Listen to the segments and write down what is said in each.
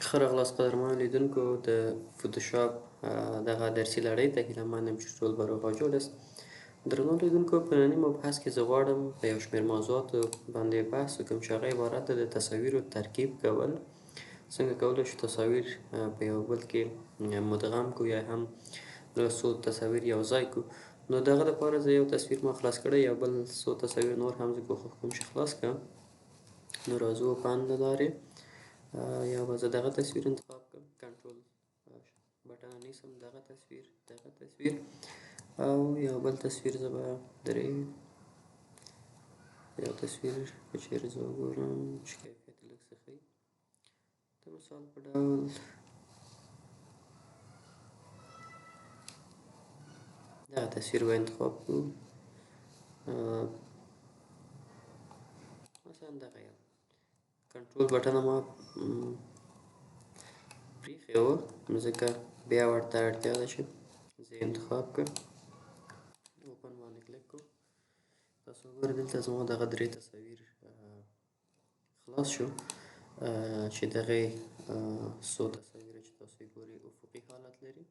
ښه راغلاست قدرمنو لیدونکو د فوتوشاپ دغه درسي لړۍ ته هیله مند یم چې ټول به روغ او جوړ یاست. درنو لیدونکو په ننني مبحث کې زه غواړم په یو شمېر موضوعاتو باندې بحث وکړم چې هغه عبارت ده د تصاویرو ترکیب کول. څنګه کولی شو تصاویر په یو بل کې مدغم کړو یا هم څو تصاویر یو ځای کړو. نو دغه دپاره زه یو تصویر ما خلاص کړی، یو بل څو تصاویر نور هم زه کوښښ کوم چې خلاص کړم. نو راځو پند له لارې یا به زه دغه تصویر انتخاب کړم، کنټرول بټن نیسم، دغه تصویر او یو بل تصویر زه به درې یو تصویر که چیرې زه وګورم چې کیفیت یې لږ څه ښه وي، د مثال په ډول دغه تصویر به انتخاب کړو. مثلا دغه یو کنټرول بټن ما پرېښی و ځکه بیا ورته اړتیا ده چې زه یې انتخاب کړم. اوپن باندې کلیک کوم. تاسو وګورئ دلته زما دغه درې تصاویر خلاص شو چې دغې څو تصاویر چې تاسو یې ګورئ افقي حالت لري.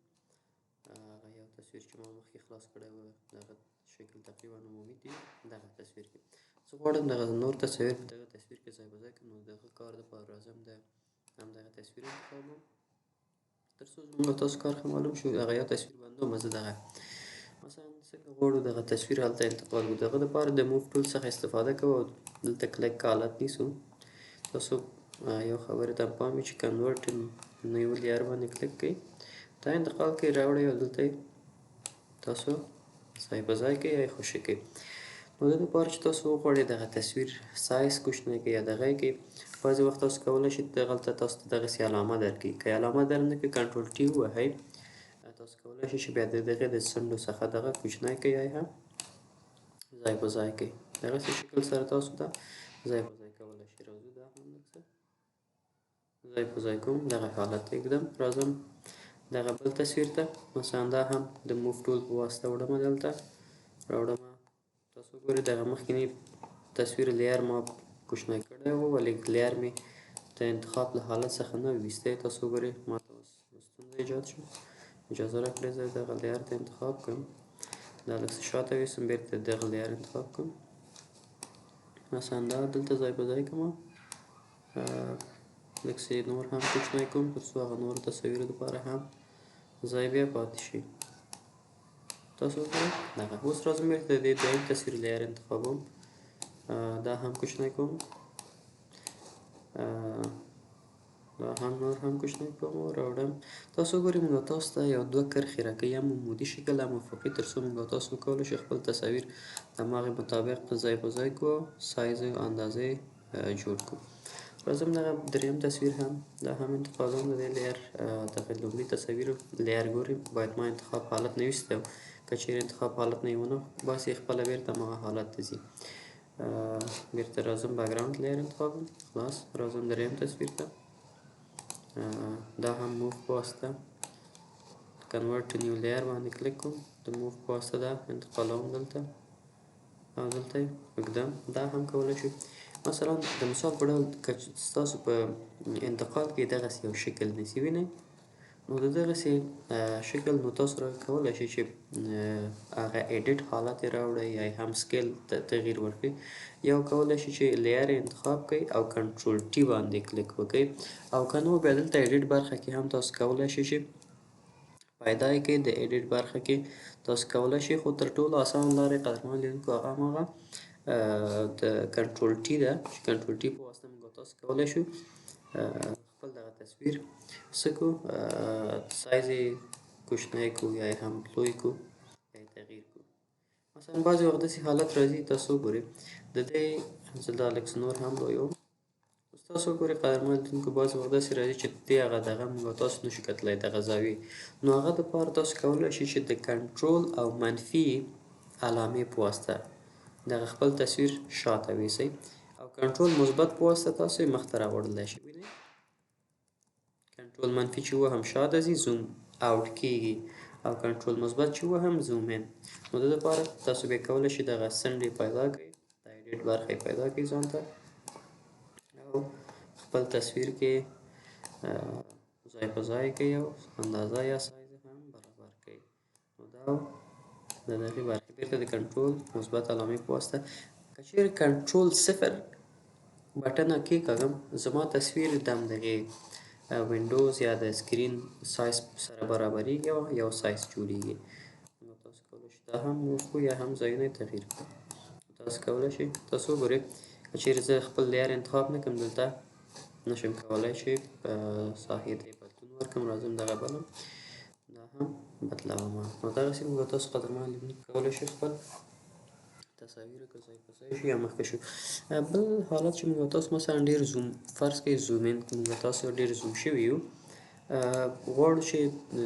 هغه یو تصویر چې ما مخکې خلاص کړی و دغه شکل تقریبا عمومي دی دغه تصویر کې. زه غواړم دغه نور تصاویر په دغه تصویر کې ځای په ځای کړم. نو دغه کار دپاره راځم د همدغه تصویر انتخابوم تر څو زموږ او تاسو کار ښه معلوم شو. هغه یو تصویر بندوم، زه دغه مثلا څنګه غواړو دغه تصویر هلته انتقال کړو. دغه دپاره د موف ټول څخه استفاده کوو او دلته کلیک حالت نیسو. تاسو یو خبرې ته پام وي چې کنورټ نیو لییر باندې کلیک کړئ، دا انتقال کوي راوړئ او دلته تاسو ځای په ځای کوئ یا یې خوشې کوئ. نو د دې دپاره چې تاسو وغواړئ دغه تصویر سایز کوچنی کړئ یا دغه یې کړئ، بعضې وخت تاسو کولی شئ دغلته تاسو ته دغسې علامه درکړي. که یې علامه درنه کړي کنټرول ټي ووهئ، تاسو کولی شئ چې بیا د دغې د څنډو څخه دغه کوچنی کړئ یا هم ځای په ځای کړئ. دغسې شکل سره تاسو ته ځای په ځای کولی شئ. راځو دا هم لږ څه ځای په ځای کوم، دغه حالت ته ږدم. راځم دغه بل تصویر ته، مثلا دا هم د موف ټول په واسطه وړمه، دلته راوړمه. تاسو وګورئ دغه مخکینی تصویر لییر ما کوچنی کړی و ولې لییر مې د انتخاب له حالت څخه نه و ویستی. تاسو وګورئ ما ته اوس ستونزه ایجاد شو. اجازه راکړئ زه دغه لییر ته انتخاب کړم، دا لږ څه شاته ویستم، بېرته دغه لییر انتخاب کړم. مثلا دا دلته ځای په ځای کړمه، لږ څه یې نور هم کوچنی کوم تر څو هغه نورو تصاویرو دپاره هم ځای بیا پاتې شي. تاسو وګورئ دغه. اوس راځم بېرته د دې دویم تصویر لییر انتخابوم، دا هم کوچنی کوم، دا هم نور هم کوچنی کوم او راوړم. تاسو وګورئ موږ او تاسو ته یو دوه کرښې راکوي، هم عمودي شکل هم افقي، تر څو موږ او تاسو وکولی شو خپل تصاویر د هماغې مطابق ځای په ځای کړو، سایز او اندازه یې جوړ کړو. راځم دغه دریم تصویر هم دا هم انتقالوم د دې لییر دغه لومړي تصاویرو لییر ګورئ باید ما انتخاب حالت نه ویستی و، که چیرې انتخاب حالت نه یې ونه باسي خپله بېرته هماغه حالت ته ځي. بېرته راځم بکګراوند لییر انتخابوم، خلاص. راځم دریم تصویر ته، دا هم موف په واسطه کنورټ ټو نیو لییر باندې کلیک کوم، د موف په واسطه دا انتقالوم دلته او دلته یې ږدم. دا هم کولی شو مثلا د مثال په ډول که ستاسو په انتقال کې دغسې یو شکل نیسي وینئ، نو د دغسې شکل نو تاسو کولی شئ چې هغه ایډیټ حالت یې راوړئ یا هم سکیل تغییر ورکړئ. یو کولی شئ چې لییر یې انتخاب کړئ او کنټرول ټي باندې کلیک وکړئ، او که نو بیا دلته ایډیټ برخه کې هم تاسو کولی شئ چې پیدا یې کړئ. د ایډیټ برخه کې تاسو کولی شئ، خو تر ټولو اسانه لاره یې قدرمنو لیدونکو هغه هماغه د کنټرول ټي ده چې کنټرول ټي په واسطه موږ تاسو کولی شو خپل دغه تصویر څه کړو، سایز یې کوچنی کړو یا یې هم لوی کړو یا یې تغییر کړو. مثلا بعضې وخت داسې حالت راځي، تاسو وګورئ د دې زه دا لږ څه نور هم لویوم. اوس تاسو وګورئ قدرمنو لیدونکو بعضې وخت داسې راځي چې دې هغه دغه موږ تاسو نشو کتلی دغه زاویې، نو هغه دپاره تاسو کولی شئ چې د کنټرول او منفي علامې په واسطه دغه خپل تصویر شاته ویسئ او کنټرول مثبت په واسطه تاسو یې مخته راوړلی شئ. وینئ کنټرول منفي چې ووهم شاته ځي، زوم اوټ کېږي، او کنټرول مثبت چې ووهم زوم ان. نو د دې دپاره تاسو بیا کولی شئ دغه څنډې پیدا کړئ، د ایډیټ برخه یې پیدا کړئ ځان ته او خپل تصویر کې ځای په ځای کوي او اندازه یا سایز هم برابر کوي. نو دا د دغې برخې بېرته د کنټرول مثبت علامې په واسطه که چیرې کنټرول صفر بټنه کېکاږم زما تصویر د همدغې وینډوز یا د سکرین سایز سره برابریږي او یو سایز جوړیږي. نو تاسو کولی شئ دا هم وکړو یا هم ځایونه یې تغییر کړو. تاسو کولی شئ تاسو وګورئ که چیرې زه خپل لیار انتخاب نه کړم دلته نشم کولی چې په ساحې ته یې بدلون ورکړم. راځم دغه بلم دا هم بدلومه. نو دغسې موږ تاسو قدرمن لیدونکي کولی شئ خپل تصاویر که ځای په ځای شي یا مخکې شو. بل حالت چې موږ تاسو مثلا ډېر زوم فرض کړئ زوم ان موږ تاسو ډېر زوم شوي یو غواړو چې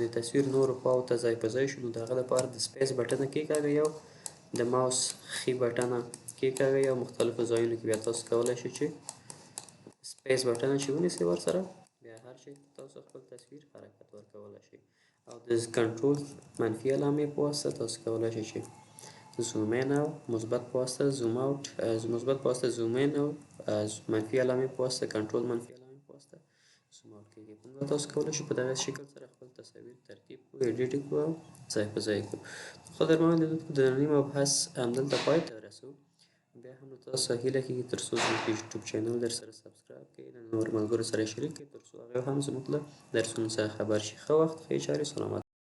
د تصویر نورو خواو ته ځای په ځای شو نو د هغه لپاره د سپیس بټنه کېکاږئ او د ماوس ښي بټنه کېکاږئ او مختلفو ځایونو کې بیا تاسو کولی شئ چې سپیس بټنه چې ونیسئ ورسره بیا هر چېرته تاسو خپل تصویر حرکت ورکولی شئ او د کنټرول منفي علامې په واسطه تاسو کولی شئ چې زوم ان او مثبت په واسطه زوم اوټ مثبت په واسطه زوم ان او منفي علامې په واسطه کنټرول منفي علامې په واسطه زوم اوټ کېږي. موږ تاسو کولی شئ په دغه شکل سره خپل تصاویر ترتیب کړو ایډیټ یې کړو او ځای په ځای کړو. قدرمنو لیدونکو د ننني مبحث همدلته پای ته ورسوو. بیا هم له تاسو هیله کېږي تر څو زموږ یوټیوب چینل درسره سبسکرایب کړئ د نورو ملګرو سره یې شریک کړئ تر څو هغوی هم زموږ له درسونو څخه خبر شي. ښه وخت ښې چارې سلامت